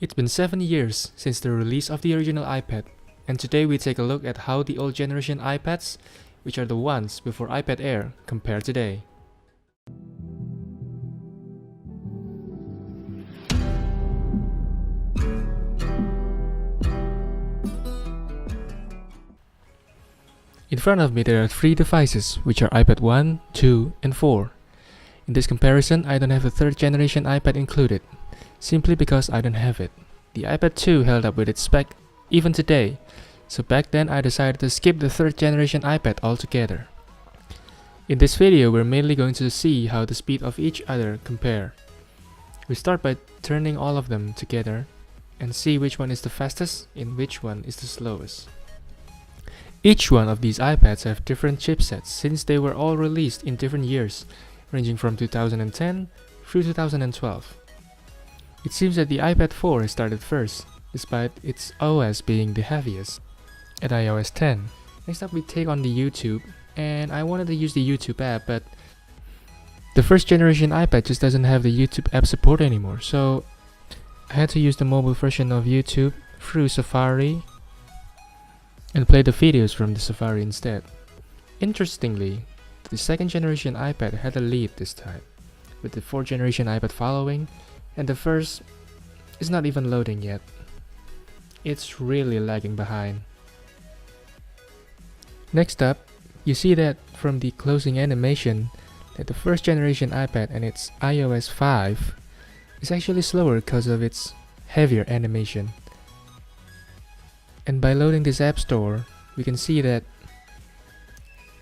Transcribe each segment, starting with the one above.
It's been 7 years since the release of the original iPad, and today we take a look at how the old generation iPads, which are the ones before iPad Air, compare today. In front of me there are 3 devices, which are iPad 1, 2, and 4. In this comparison, I don't have the 3rd generation iPad included, simply because I don't have it. The iPad 2 held up with its spec even today, so back then I decided to skip the 3rd generation iPad altogether. In this video, we're mainly going to see how the speed of each other compare. We start by turning all of them together and see which one is the fastest and which one is the slowest. Each one of these iPads have different chipsets since they were all released in different years, ranging from 2010 through 2012. It seems that the iPad 4 started first, despite its OS being the heaviest, at iOS 10. Next up we take on the YouTube, and I wanted to use the YouTube app, but the 1st generation iPad just doesn't have the YouTube app support anymore, so I had to use the mobile version of YouTube through Safari and play the videos from the Safari instead. Interestingly, the 2nd generation iPad had a lead this time, with the 4th generation iPad following, and the 1st is not even loading yet. It's really lagging behind. Next up, you see that from the closing animation that the 1st generation iPad and its iOS 5 is actually slower because of its heavier animation. And by loading this app store, we can see that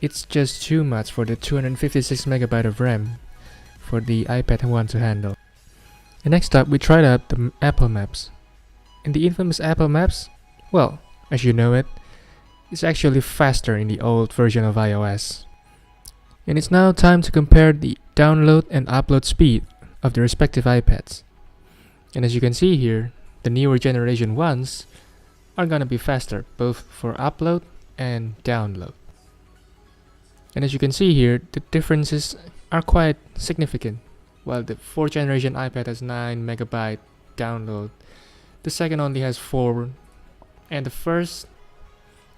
it's just too much for the 256MB of RAM for the iPad 1 to handle. And next up, we tried out the Apple Maps. And the infamous Apple Maps, well, as you know it, is actually faster in the old version of iOS. And it's now time to compare the download and upload speed of the respective iPads. And as you can see here, the newer generation ones are gonna be faster, both for upload and download. And as you can see here, the differences are quite significant. While the 4th generation iPad has 9MB download, the 2nd only has 4, and the 1st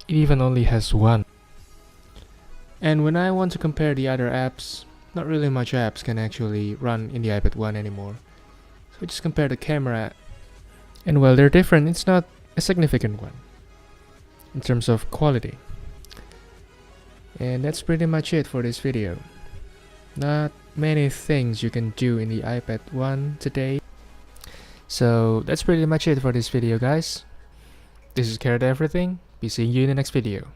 even only has 1. And when I want to compare the other apps, not really much apps can actually run in the iPad 1 anymore. So I just compare the camera, and while they're different, it's not a significant one in terms of quality. And that's pretty much it for this video. Not many things you can do in the iPad 1 today. So that's pretty much it for this video, guys. This is Carrot Everything. Be seeing you in the next video.